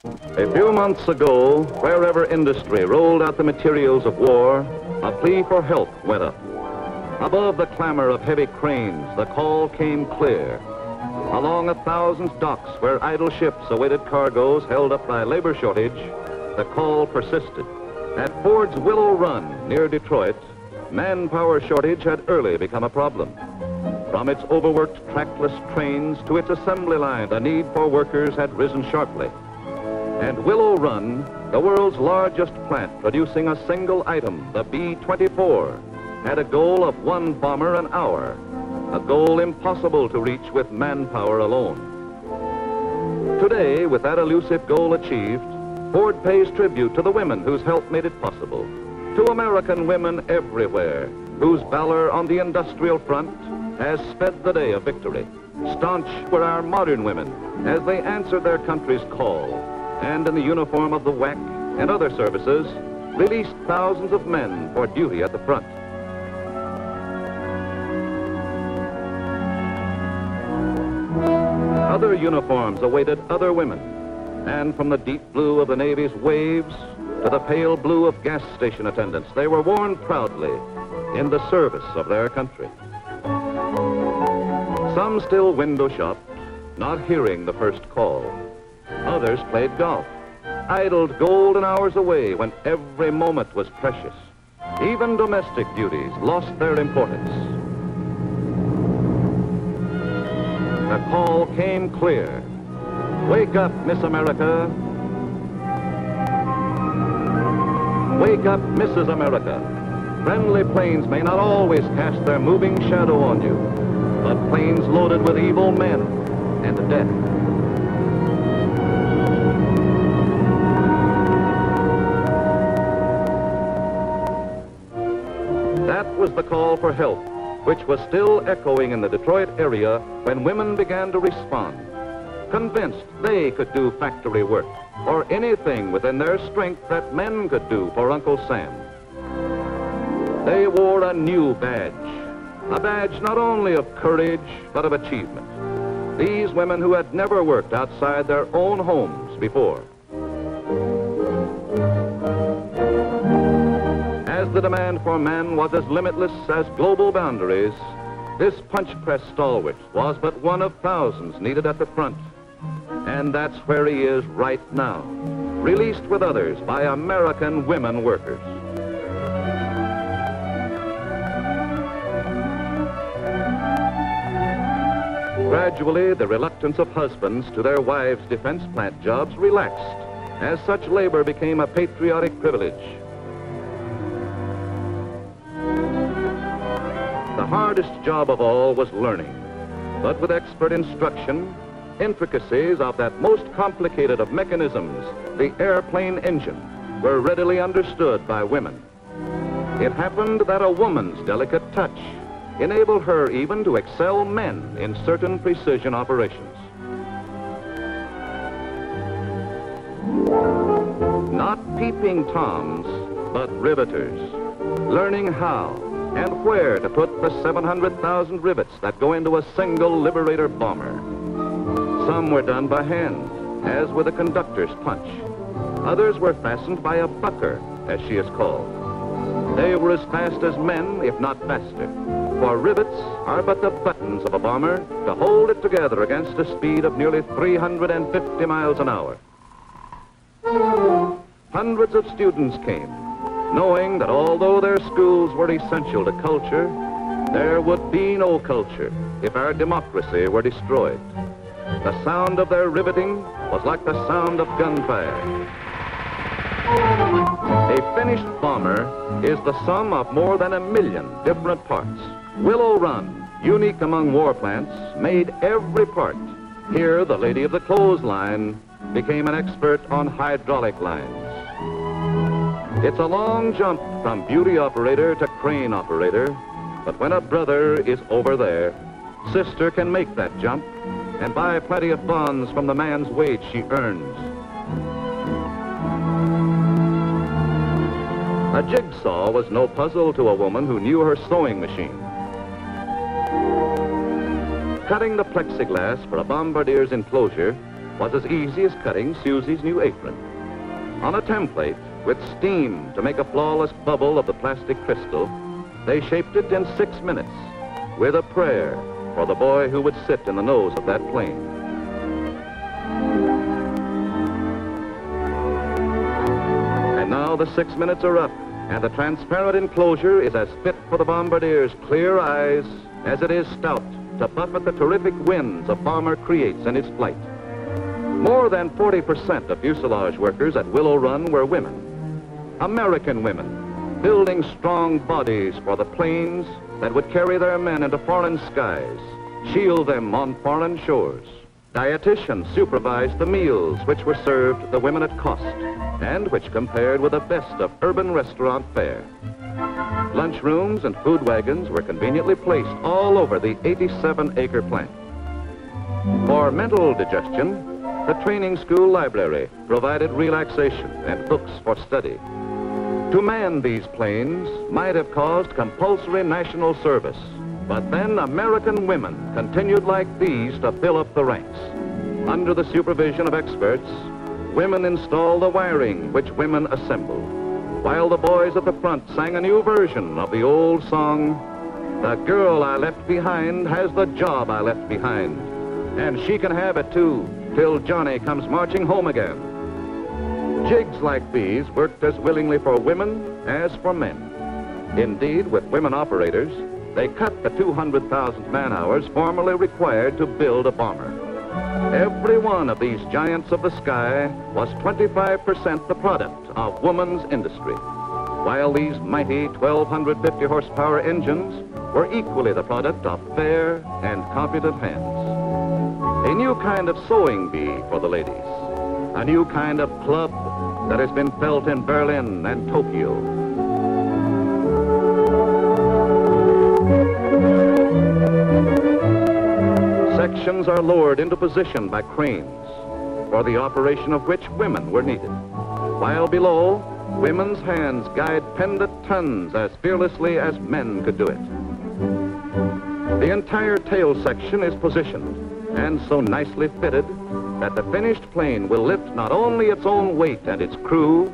A few months ago, wherever industry rolled out the materials of war, a plea for help went up. Above the clamor of heavy cranes, the call came clear. Along 1,000 docks where idle ships awaited cargoes held up by labor shortage, the call persisted. At Ford's Willow Run near Detroit, manpower shortage had early become a problem. From its overworked trackless trains to its assembly line, the need for workers had risen sharply. And Willow Run, the world's largest plant producing a single item, the B-24, had a goal of 1 bomber an hour, a goal impossible to reach with manpower alone. Today, with that elusive goal achieved, Ford pays tribute to the women whose help made it possible, to American women everywhere, whose valor on the industrial front has sped the day of victory. Staunch were our modern women as they answered their country's call, and in the uniform of the WAC and other services, released thousands of men for duty at the front. Other uniforms awaited other women, and from the deep blue of the Navy's waves to the pale blue of gas station attendants, they were worn proudly in the service of their country. Some still window shopped, not hearing the first call. Others played golf, idled golden hours away when every moment was precious. Even domestic duties lost their importance. The call came clear. Wake up, Miss America. Wake up, Mrs. America. Friendly planes may not always cast their moving shadow on you, but planes loaded with evil men and death. That was the call for help, which was still echoing in the Detroit area when women began to respond, convinced they could do factory work or anything within their strength that men could do for Uncle Sam. They wore a new badge, a badge not only of courage but of achievement. These women who had never worked outside their own homes before. As the demand for men was as limitless as global boundaries, this punch press stalwart was but one of thousands needed at the front. And that's where he is right now, released with others by American women workers. Gradually, the reluctance of husbands to their wives' defense plant jobs relaxed, as such labor became a patriotic privilege. The hardest job of all was learning, but with expert instruction, intricacies of that most complicated of mechanisms, the airplane engine, were readily understood by women. It happened that a woman's delicate touch enabled her even to excel men in certain precision operations. Not peeping toms, but riveters, learning how and where to put the 700,000 rivets that go into a single Liberator bomber. Some were done by hand, as with a conductor's punch. Others were fastened by a bucker, as she is called. They were as fast as men, if not faster, for rivets are but the buttons of a bomber to hold it together against a speed of nearly 350 miles an hour. Hundreds of students came, knowing that although their schools were essential to culture, there would be no culture if our democracy were destroyed. The sound of their riveting was like the sound of gunfire. A finished bomber is the sum of more than 1 million different parts. Willow Run, unique among war plants, made every part. Here, the lady of the clothesline became an expert on hydraulic lines. It's a long jump from beauty operator to crane operator, but when a brother is over there, sister can make that jump and buy plenty of bonds from the man's wage she earns. A jigsaw was no puzzle to a woman who knew her sewing machine. Cutting the plexiglass for a bombardier's enclosure was as easy as cutting Susie's new apron. On a template, with steam to make a flawless bubble of the plastic crystal, they shaped it in 6 minutes, with a prayer for the boy who would sit in the nose of that plane. And now the 6 minutes are up, and the transparent enclosure is as fit for the bombardier's clear eyes as it is stout to buffet the terrific winds a bomber creates in its flight. More than 40% of fuselage workers at Willow Run were women, American women, building strong bodies for the planes that would carry their men into foreign skies, shield them on foreign shores. Dietitians supervised the meals which were served the women at cost and which compared with the best of urban restaurant fare. Lunchrooms and food wagons were conveniently placed all over the 87-acre plant. For mental digestion, the training school library provided relaxation and books for study. To man these planes might have caused compulsory national service, but then American women continued like these to fill up the ranks. Under the supervision of experts, women installed the wiring which women assembled, while the boys at the front sang a new version of the old song, "The girl I left behind has the job I left behind, and she can have it too, till Johnny comes marching home again." Jigs like these worked as willingly for women as for men. Indeed, with women operators, they cut the 200,000 man-hours formerly required to build a bomber. Every one of these giants of the sky was 25% the product of woman's industry, while these mighty 1,250 horsepower engines were equally the product of fair and competent hands. A new kind of sewing bee for the ladies, a new kind of club that has been felt in Berlin and Tokyo. Sections are lowered into position by cranes, for the operation of which women were needed, while below, women's hands guide pendant tons as fearlessly as men could do it. The entire tail section is positioned and so nicely fitted that the finished plane will lift not only its own weight and its crew,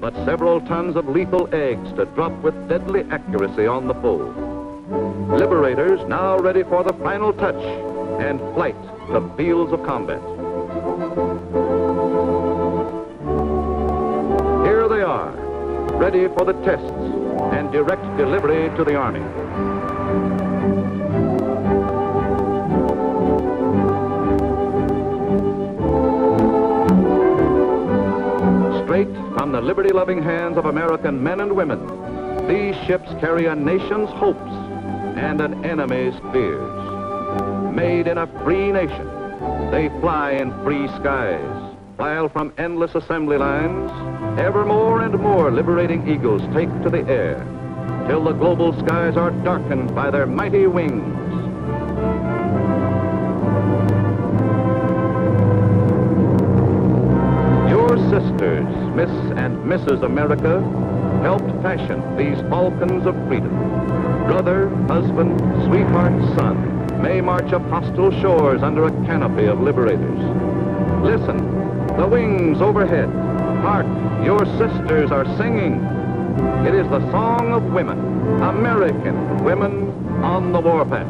but several tons of lethal eggs to drop with deadly accuracy on the foe. Liberators now ready for the final touch and flight to fields of combat. Here they are, ready for the tests and direct delivery to the Army. Straight from the liberty-loving hands of American men and women, these ships carry a nation's hopes and an enemy's fears. Made in a free nation, they fly in free skies, while from endless assembly lines, ever more and more liberating eagles take to the air, till the global skies are darkened by their mighty wings. Your sisters, Miss and Mrs. America, helped fashion these falcons of freedom. Brother, husband, sweetheart, son may march up hostile shores under a canopy of liberators. Listen, the wings overhead. Hark, your sisters are singing. It is the song of women, American women on the warpath.